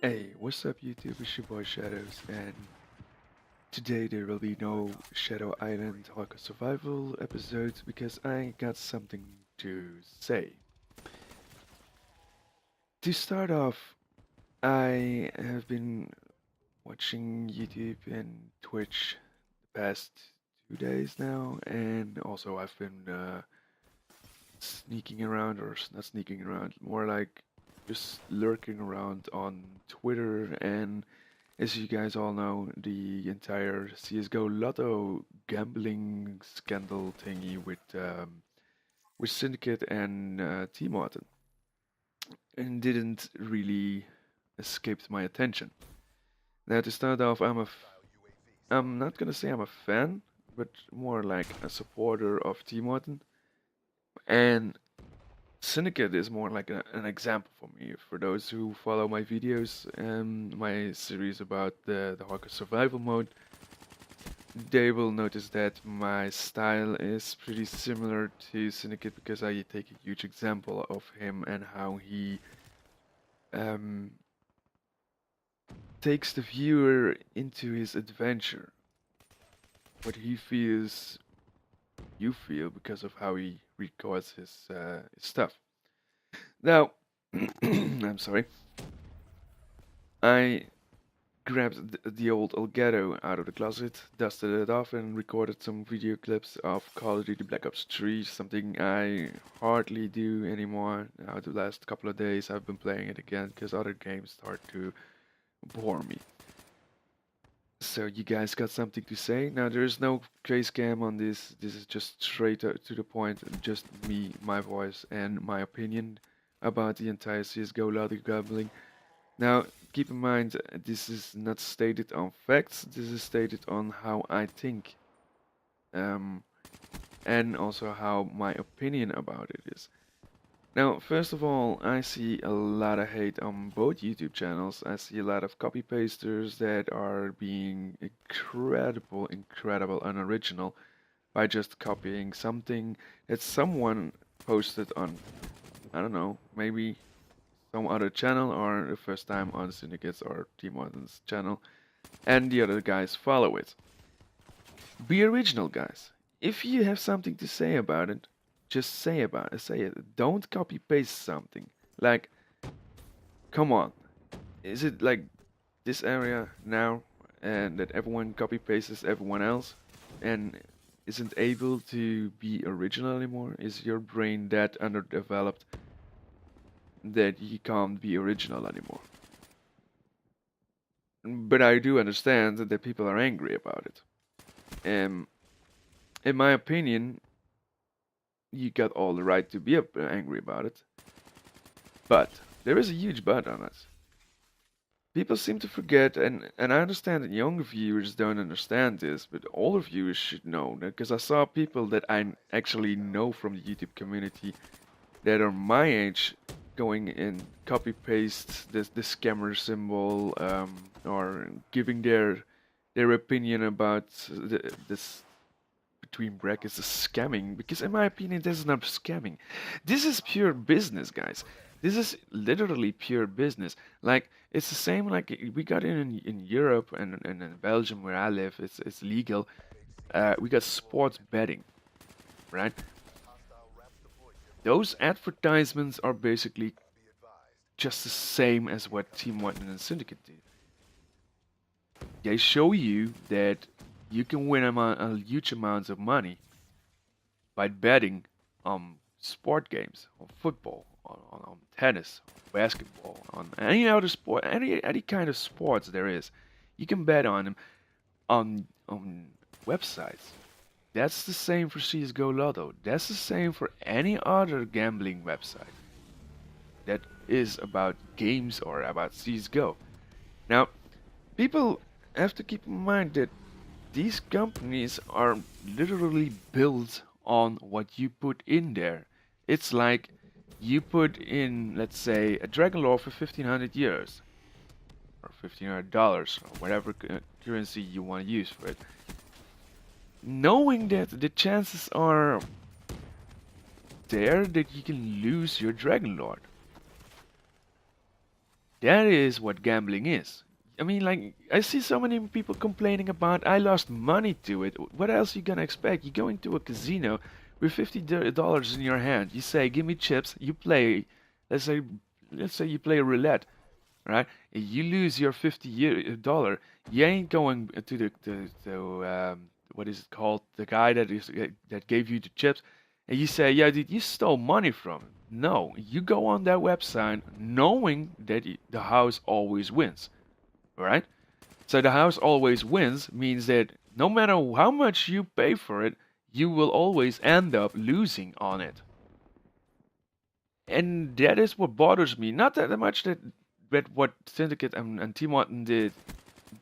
Hey, what's up YouTube? It's your boy Shadows, and today there will be no Shadow Island Hardcore Survival episodes because I got something to say. To start off, I have been watching YouTube and Twitch the past 2 days now, and also I've been sneaking around, or not sneaking around, more like just lurking around on Twitter. And as you guys all know, the entire CS:GO Lotto gambling scandal thingy with Syndicate and Tmartn, and didn't really escape my attention. Now to start off, I'm not gonna say I'm a fan, but more like a supporter of Tmartn, and Syndicate is more like an example for me. For those who follow my videos and my series about the hardcore survival mode, they will notice that my style is pretty similar to Syndicate because I take a huge example of him and how he um, takes the viewer into his adventure. What he feels, you feel because of how he records his stuff. Now, I'm sorry. I grabbed the old Elgato out of the closet, dusted it off, and recorded some video clips of Call of Duty Black Ops 3, something I hardly do anymore. Now, the last couple of days I've been playing it again because other games start to bore me. So, you guys got something to say? Now, there is no face cam on this. This is just straight to the point, just me, my voice, and my opinion about the entire CSGO lobby gambling. Now, keep in mind, this is not stated on facts, this is stated on how I think, um, and also how my opinion about it is. Now, first of all, I see a lot of hate on both YouTube channels. I see a lot of copy pasters that are being incredible, unoriginal by just copying something that someone posted on, I don't know, maybe some other channel or the first time on Syndicate's or Tmartn's channel, and the other guys follow it. Be original, guys. If you have something to say about it, just say it. Don't copy paste something. Like, come on. Is it like this area now and that everyone copy pastes everyone else and isn't able to be original anymore? Is your brain that underdeveloped that you can't be original anymore? But I do understand that people are angry about it. In my opinion, you got all the right to be angry about it. But there is a huge but on it. People seem to forget, and I understand that younger viewers don't understand this, but older viewers should know. Because I saw people that I actually know from the YouTube community that are my age going and copy paste the scammer symbol, or giving their opinion about this between brackets the scamming, because in my opinion this is not scamming. This is pure business, guys. This is literally pure business. Like, it's the same like we got in Europe and in Belgium where I live. It's legal. We got sports betting, right? Those advertisements are basically just the same as what Team White and Syndicate did. They show you that you can win a huge amounts of money by betting on sport games, on football, on tennis, on basketball, on any other sport, any kind of sports there is. You can bet on them on websites. That's the same for CS:GO Lotto. That's the same for any other gambling website that is about games or about CS:GO. Now, people have to keep in mind that these companies are literally built on what you put in there. It's like you put in, let's say, a dragon lore for 1500 years or $1,500 or whatever currency you want to use for it. Knowing that the chances are there that you can lose your dragon lord. That is what gambling is. I mean, like, I see so many people complaining about, I lost money to it. What else you gonna expect? You go into a casino with $50 in your hand. You say, give me chips. You play, let's say, let's say you play roulette, right? And you lose your $50. You ain't going to what is it called? The guy that gave you the chips, and you say, yeah, dude, you stole money from him. No, you go on that website knowing that the house always wins, right? So the house always wins means that no matter how much you pay for it, you will always end up losing on it. And that is what bothers me. Not that much that what Syndicate and Tmartn did.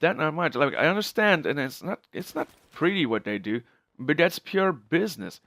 That not much. Like, I understand, and it's not pretty what they do, but that's pure business,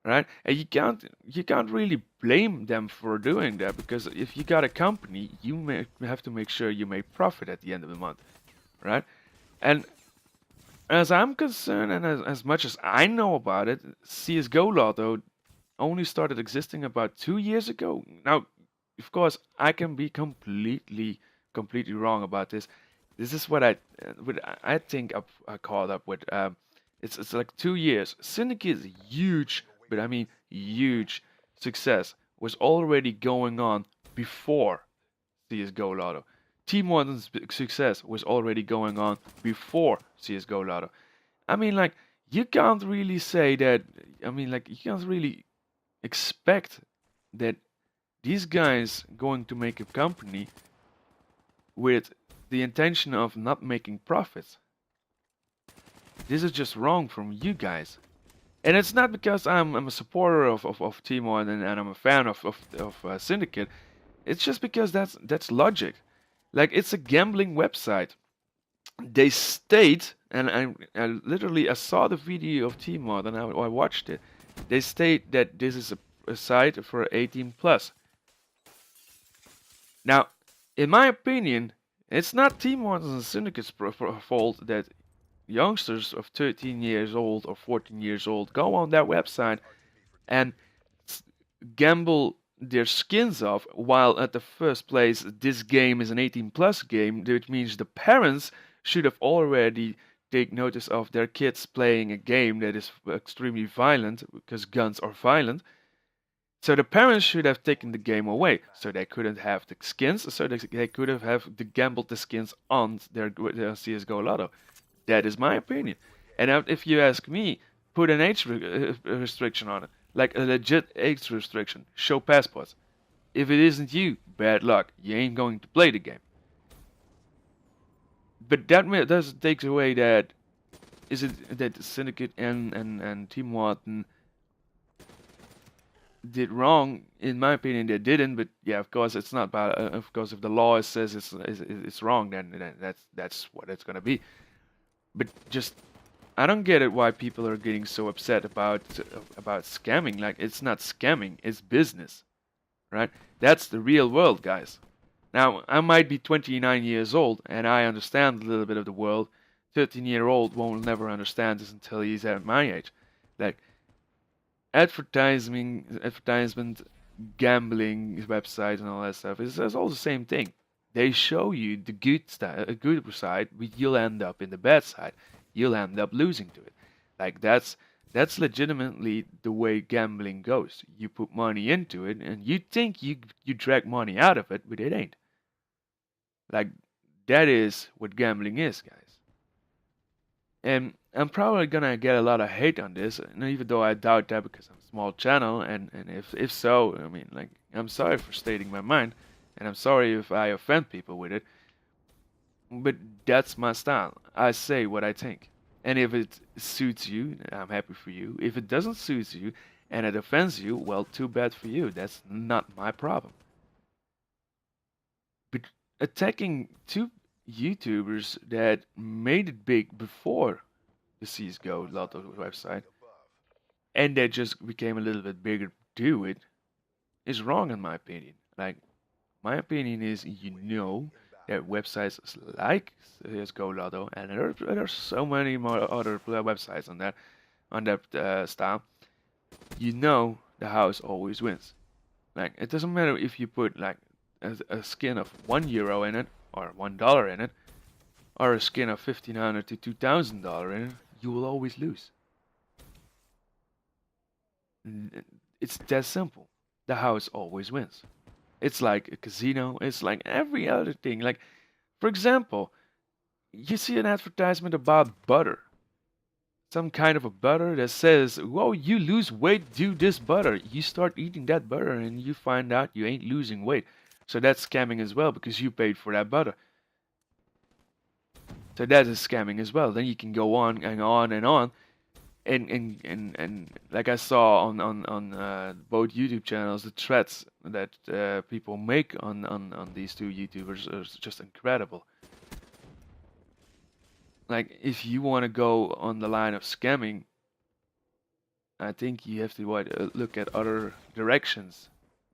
right? And you can't really blame them for doing that, because if you got a company, you have to make sure you make profit at the end of the month, right? And as I'm concerned, and as much as I know about it, CS:GO Lotto only started existing about 2 years ago. Now, of course, I can be completely wrong about this. This is what I think I caught up with. It's like 2 years. Syndicate is huge, but I mean huge success was already going on before CS:GO Lotto. Tmartn's success was already going on before CS:GO Lotto. I mean, like, you can't really say that. I mean, like, you can't really expect that these guys going to make a company with the intention of not making profits. This is just wrong from you guys. And it's not because I'm a supporter of Timo and I'm a fan of Syndicate. It's just because that's logic. Like, it's a gambling website. They state, and I literally I saw the video of Timo and I watched it. They state that this is a site for 18 plus. Now, in my opinion, it's not Tmartn's Syndicate's fault that youngsters of 13 years old or 14 years old go on that website and gamble their skins off, while at the first place this game is an 18 plus game, which means the parents should have already take notice of their kids playing a game that is extremely violent, because guns are violent. So the parents should have taken the game away, so they couldn't have the skins, so they could have gambled the skins on their CS:GO Lotto. That is my opinion. And if you ask me, put an age restriction on it, like a legit age restriction. Show passports. If it isn't you, bad luck. You ain't going to play the game. But that doesn't take away that is it that Syndicate and Team Martin did wrong. In my opinion, they didn't. But yeah, of course, it's not bad. Of course, if the law says it's wrong, then that's what it's gonna be. But just I don't get it why people are getting so upset about scamming. Like, it's not scamming, it's business, right? That's the real world, guys. Now, I might be 29 years old and I understand a little bit of the world. 13-year-old won't never understand this until he's at my age. Like, advertisement, gambling websites and all that stuff is all the same thing. They show you the good side, but you'll end up in the bad side. You'll end up losing to it. Like, that's legitimately the way gambling goes. You put money into it, and you think you drag money out of it, but it ain't. Like, that is what gambling is, guys. And I'm probably gonna get a lot of hate on this, and even though I doubt that, because I'm a small channel, and if so, I mean, like, I'm sorry for stating my mind, and I'm sorry if I offend people with it, but that's my style. I say what I think. And if it suits you, I'm happy for you. If it doesn't suit you and it offends you, well, too bad for you. That's not my problem. But attacking two YouTubers that made it big before the CSGO Lotto website, and that just became a little bit bigger to do it, is wrong in my opinion. Like, my opinion is, that websites like CS:GO Lotto, and there are so many more other websites on that style. The house always wins. Like, it doesn't matter if you put like a skin of €1 in it, or $1 in it, or a skin of $1,500 to $2,000 in it, you will always lose. It's that simple. The house always wins. It's like a casino. It's like every other thing. Like, for example, you see an advertisement about butter. Some kind of a butter that says, whoa, you lose weight, do this butter. You start eating that butter and you find out you ain't losing weight. So that's scamming as well because you paid for that butter. So that is scamming as well. Then you can go on and on and on. And like I saw on both YouTube channels, the threads that people make on these two YouTubers are just incredible. Like, if you want to go on the line of scamming, I think you have to look at other directions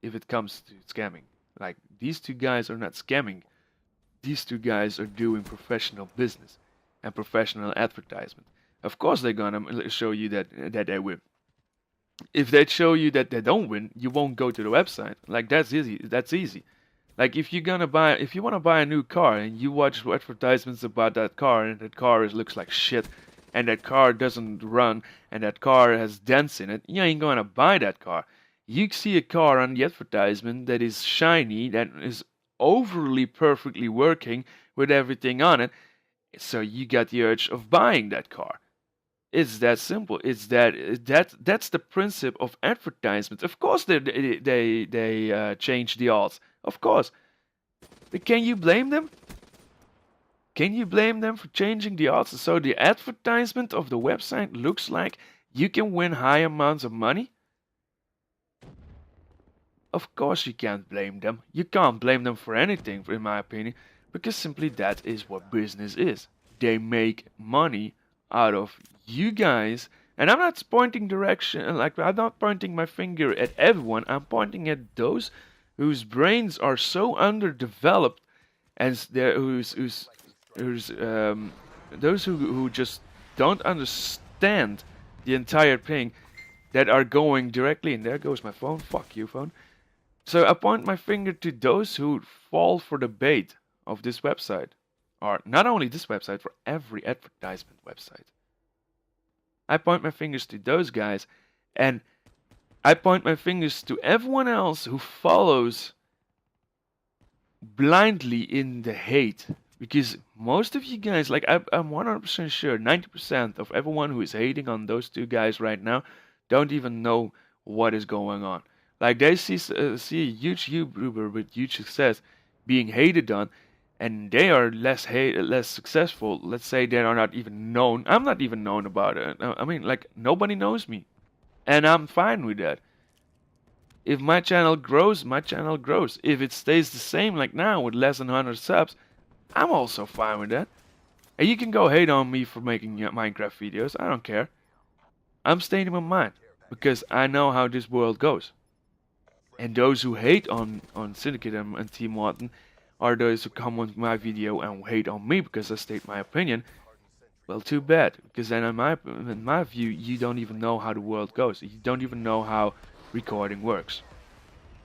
if it comes to scamming. Like, these two guys are not scamming. These two guys are doing professional business and professional advertisement. Of course they're gonna show you that they win. If they show you that they don't win, you won't go to the website. Like, that's easy. That's easy. Like, if you want to buy a new car and you watch advertisements about that car and that car looks like shit and that car doesn't run and that car has dents in it, you ain't gonna buy that car. You see a car on the advertisement that is shiny, that is overly perfectly working with everything on it, so you get the urge of buying that car. It's that simple. It's that's the principle of advertisement. Of course they change the odds. Of course. But can you blame them? Can you blame them for changing the odds so the advertisement of the website looks like you can win high amounts of money? Of course you can't blame them. You can't blame them for anything, in my opinion, because simply that is what business is. They make money out of you guys, and I'm not pointing direction, like, I'm not pointing my finger at everyone. I'm pointing at those whose brains are so underdeveloped, and those who just don't understand the entire thing, that are going directly, and there goes my phone, fuck you phone. So I point my finger to those who fall for the bait of this website, or not only this website, for every advertisement website. I point my fingers to those guys, and I point my fingers to everyone else who follows blindly in the hate. Because most of you guys, like, I'm 100% sure, 90% of everyone who is hating on those two guys right now don't even know what is going on. Like, they see a huge YouTuber with huge success being hated on, and they are less successful. Let's say they are not even known. I'm not even known about it. I mean, like, nobody knows me. And I'm fine with that. If my channel grows, my channel grows. If it stays the same like now with less than 100 subs, I'm also fine with that. And you can go hate on me for making Minecraft videos. I don't care. I'm staying in my mind because I know how this world goes. And those who hate on Syndicate and Tmartn are those who come on my video and hate on me because I state my opinion. Well, too bad, because then in my view, you don't even know how the world goes. You don't even know how recording works.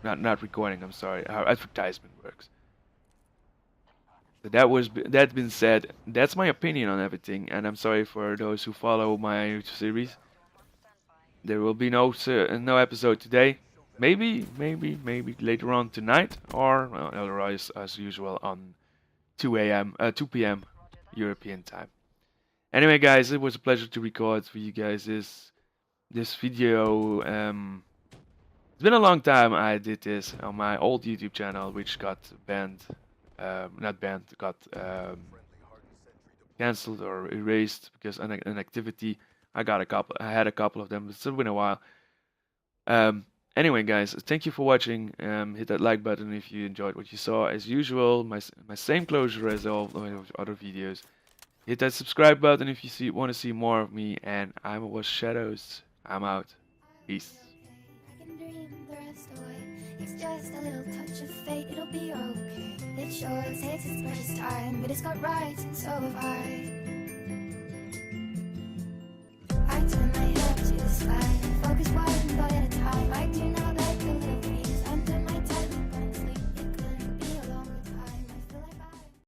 Not recording, I'm sorry, how advertisement works. So that been said, that's my opinion on everything, and I'm sorry for those who follow my series. There will be no episode today. Maybe later on tonight, or otherwise as usual on 2 p.m. European time. Anyway, guys, it was a pleasure to record for you guys this video. It's been a long time I did this on my old YouTube channel, which got banned, got cancelled or erased because an activity. I had a couple of them. It's been a while. Anyway, guys, thank you for watching. Hit that like button if you enjoyed what you saw. As usual, my same closure as all other videos. Hit that subscribe button if you want to see more of me. And I was Shadows. I'm out. Peace. It's just a little touch of fate, it'll be okay. It sure takes its precious time, but it's got rights and so have I. I turn my head to the sky.